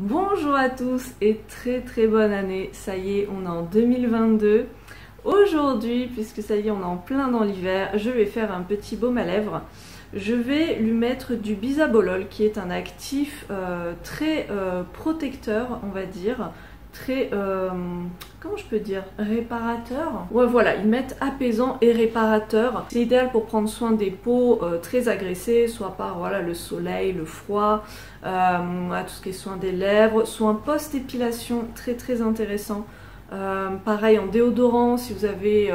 Bonjour à tous et très bonne année, ça y est on est en 2022. Aujourd'hui, puisque ça y est on est en plein dans l'hiver, je vais faire un petit baume à lèvres. Je vais lui mettre du bisabolol qui est un actif très protecteur on va dire, très, comment je peux dire, réparateur. Ouais voilà, ils mettent apaisant et réparateur. C'est idéal pour prendre soin des peaux très agressées, soit par voilà, le soleil, le froid, tout ce qui est soin des lèvres, soin post-épilation, très intéressant. Pareil en déodorant, si vous avez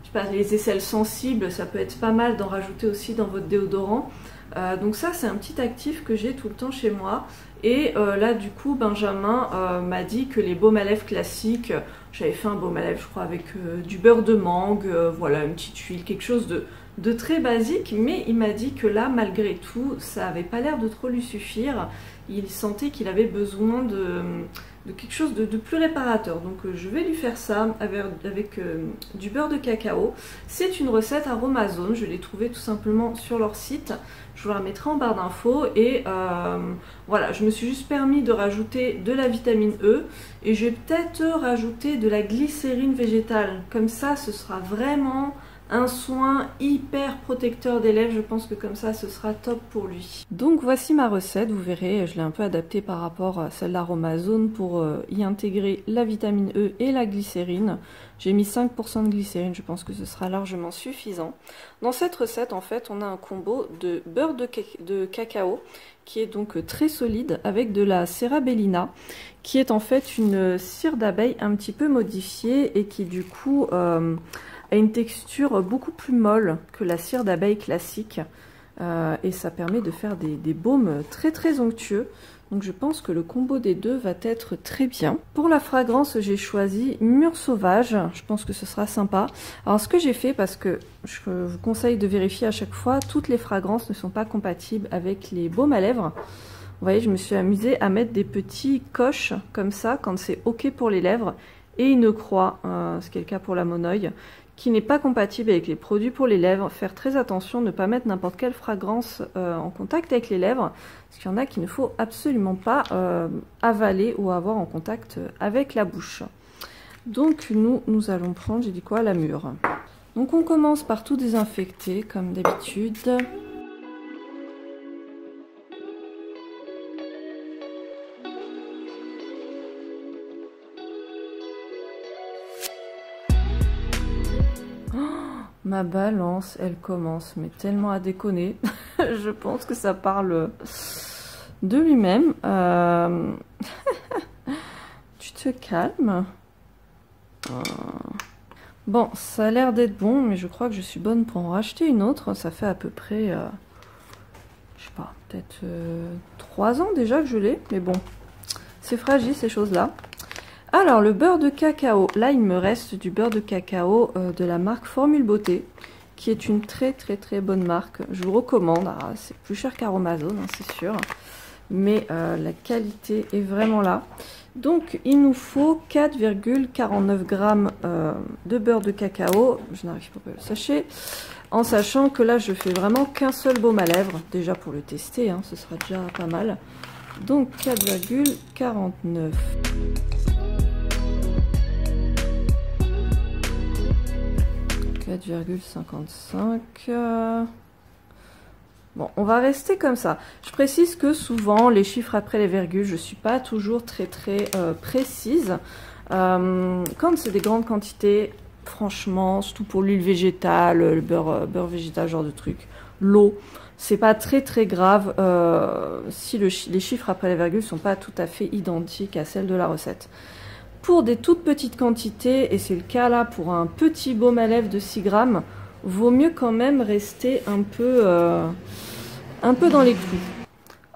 je sais pas, les aisselles sensibles, ça peut être pas mal d'en rajouter aussi dans votre déodorant. Donc ça c'est un petit actif que j'ai tout le temps chez moi. Et là du coup Benjamin m'a dit que les baumes à lèvres classiques, j'avais fait un baume à lèvres je crois avec du beurre de mangue, voilà une petite huile, quelque chose de très basique, mais il m'a dit que là malgré tout ça avait pas l'air de trop lui suffire. Il sentait qu'il avait besoin de quelque chose de plus réparateur, donc je vais lui faire ça avec du beurre de cacao. C'est une recette Aromazone, je l'ai trouvée tout simplement sur leur site, je vous la mettrai en barre d'infos. Et voilà, je me suis juste permis de rajouter de la vitamine E et je vais peut-être rajouter de la glycérine végétale, comme ça ce sera vraiment un soin hyper protecteur des lèvres, je pense que comme ça ce sera top pour lui. Donc voici ma recette, vous verrez, je l'ai un peu adaptée par rapport à celle d'Aromazone pour y intégrer la vitamine E et la glycérine. J'ai mis 5% de glycérine, je pense que ce sera largement suffisant. Dans cette recette, en fait, on a un combo de beurre de cacao qui est donc très solide avec de la Serrabellina qui est en fait une cire d'abeille un petit peu modifiée et qui du coup a une texture beaucoup plus molle que la cire d'abeille classique et ça permet de faire des baumes très onctueux. Donc je pense que le combo des deux va être très bien. Pour la fragrance, j'ai choisi Mûre Sauvage. Je pense que ce sera sympa. Alors ce que j'ai fait, parce que je vous conseille de vérifier à chaque fois, toutes les fragrances ne sont pas compatibles avec les baumes à lèvres. Vous voyez, je me suis amusée à mettre des petits coches comme ça quand c'est OK pour les lèvres et une croix, ce qui est le cas pour la Monoi, qui n'est pas compatible avec les produits pour les lèvres. Faire très attention, ne pas mettre n'importe quelle fragrance en contact avec les lèvres, parce qu'il y en a qu'il ne faut absolument pas avaler ou avoir en contact avec la bouche. Donc nous allons prendre, j'ai dit quoi, la mûre. Donc on commence par tout désinfecter comme d'habitude. Ma balance, elle commence, mais tellement à déconner. Je pense que ça parle de lui-même. Tu te calmes. Bon, ça a l'air d'être bon, mais je crois que je suis bonne pour en racheter une autre. Ça fait à peu près, je sais pas, peut-être 3 ans déjà que je l'ai. Mais bon, c'est fragile ces choses-là. Alors, le beurre de cacao. Là, il me reste du beurre de cacao de la marque Formule Beauté, qui est une très bonne marque. Je vous recommande. C'est plus cher qu'Aromazone, hein, c'est sûr. Mais la qualité est vraiment là. Donc, il nous faut 4,49 grammes de beurre de cacao. Je n'arrive pas à le sachet. En sachant que là, je fais vraiment qu'un seul baume à lèvres. Déjà pour le tester, hein, ce sera déjà pas mal. Donc, 4,49. Bon, on va rester comme ça. Je précise que souvent, les chiffres après les virgules, je ne suis pas toujours très précise. Quand c'est des grandes quantités, franchement, surtout pour l'huile végétale, le beurre végétal, genre de truc, l'eau, c'est pas très grave si les chiffres après les virgules ne sont pas tout à fait identiques à celles de la recette. Pour des toutes petites quantités, et c'est le cas là pour un petit baume à lèvres de 6 grammes, vaut mieux quand même rester un peu dans les clous.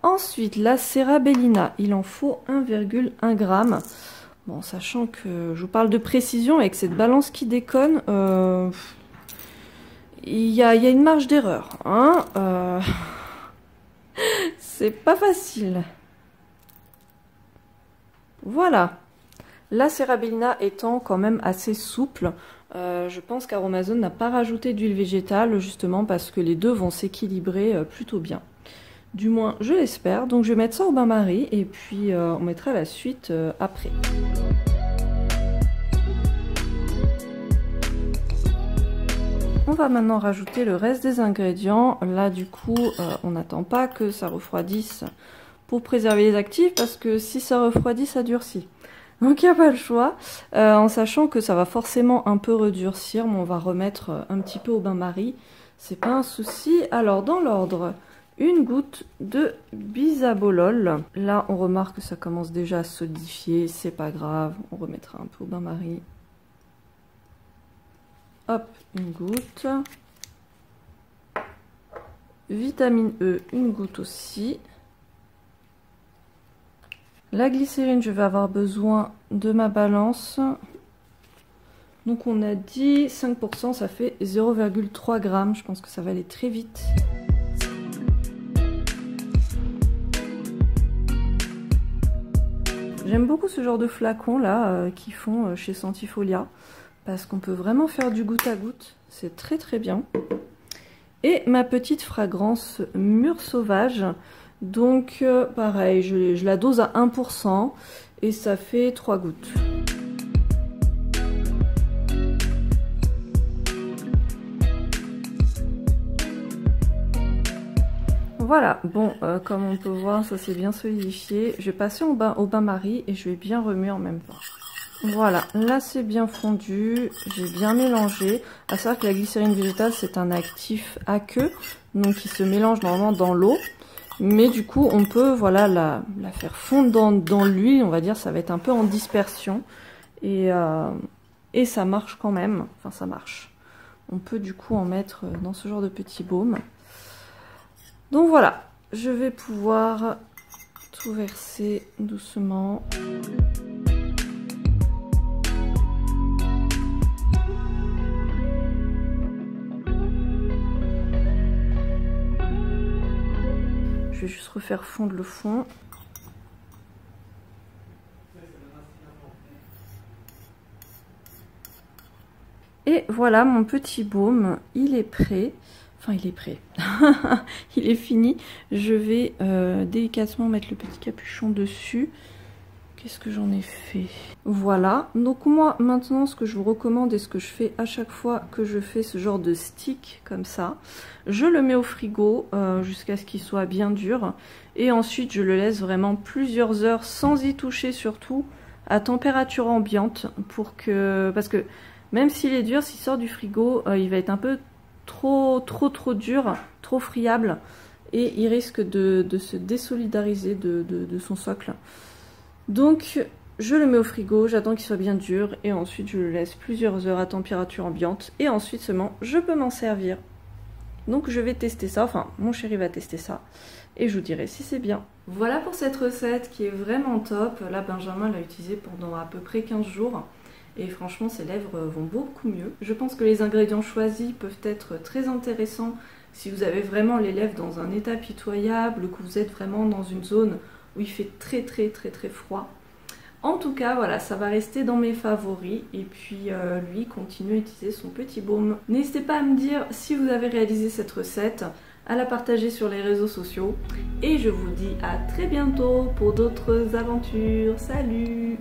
Ensuite, la Serrabellina, il en faut 1,1 g. Bon, sachant que je vous parle de précision avec cette balance qui déconne, il y a une marge d'erreur. Hein, c'est pas facile. Voilà. La Serrabellina étant quand même assez souple, je pense qu'Aromazone n'a pas rajouté d'huile végétale justement parce que les deux vont s'équilibrer plutôt bien. Du moins, je l'espère. Donc je vais mettre ça au bain-marie et puis on mettra la suite après. On va maintenant rajouter le reste des ingrédients. Là du coup, on n'attend pas que ça refroidisse pour préserver les actifs parce que si ça refroidit, ça durcit. Donc il n'y a pas le choix, en sachant que ça va forcément un peu redurcir, mais on va remettre un petit peu au bain-marie, c'est pas un souci. Alors dans l'ordre, une goutte de bisabolol. Là on remarque que ça commence déjà à solidifier, c'est pas grave, on remettra un peu au bain-marie. Hop, une goutte. Vitamine E, une goutte aussi. La glycérine, je vais avoir besoin de ma balance. Donc on a dit 5%, ça fait 0,3 g. Je pense que ça va aller très vite. J'aime beaucoup ce genre de flacons là qu'ils font chez Santifolia. Parce qu'on peut vraiment faire du goutte à goutte. C'est très très bien. Et ma petite fragrance mûre sauvage. Donc pareil, je la dose à 1% et ça fait 3 gouttes. Voilà, bon, comme on peut voir, ça s'est bien solidifié. Je vais passer au bain-marie et je vais bien remuer en même temps. Voilà, là c'est bien fondu, j'ai bien mélangé. À savoir que la glycérine végétale c'est un actif aqueux, donc qui se mélange normalement dans l'eau. Mais du coup on peut voilà, la faire fondre dans l'huile, on va dire, ça va être un peu en dispersion. Et ça marche quand même, enfin ça marche. On peut du coup en mettre dans ce genre de petit baume. Donc voilà, je vais pouvoir tout verser doucement. Je vais juste refaire fondre le fond. Et voilà, mon petit baume, il est prêt. Enfin, il est prêt. Il est fini. Je vais délicatement mettre le petit capuchon dessus. Qu'est-ce que j'en ai fait? Voilà. Donc moi, maintenant, ce que je vous recommande et ce que je fais à chaque fois que je fais ce genre de stick comme ça, je le mets au frigo jusqu'à ce qu'il soit bien dur. Et ensuite, je le laisse vraiment plusieurs heures sans y toucher surtout, à température ambiante. Parce que même s'il est dur, s'il sort du frigo, il va être un peu trop dur, trop friable. Et il risque de se désolidariser de son socle. Donc je le mets au frigo, j'attends qu'il soit bien dur et ensuite je le laisse plusieurs heures à température ambiante et ensuite seulement je peux m'en servir. Donc je vais tester ça, enfin mon chéri va tester ça et je vous dirai si c'est bien. Voilà pour cette recette qui est vraiment top. Là Benjamin l'a utilisée pendant à peu près 15 jours et franchement ses lèvres vont beaucoup mieux. Je pense que les ingrédients choisis peuvent être très intéressants si vous avez vraiment les lèvres dans un état pitoyable, que vous êtes vraiment dans une zone où il fait très froid. En tout cas, voilà, ça va rester dans mes favoris. Et puis lui, continue à utiliser son petit baume. N'hésitez pas à me dire si vous avez réalisé cette recette, à la partager sur les réseaux sociaux. Et je vous dis à très bientôt pour d'autres aventures. Salut!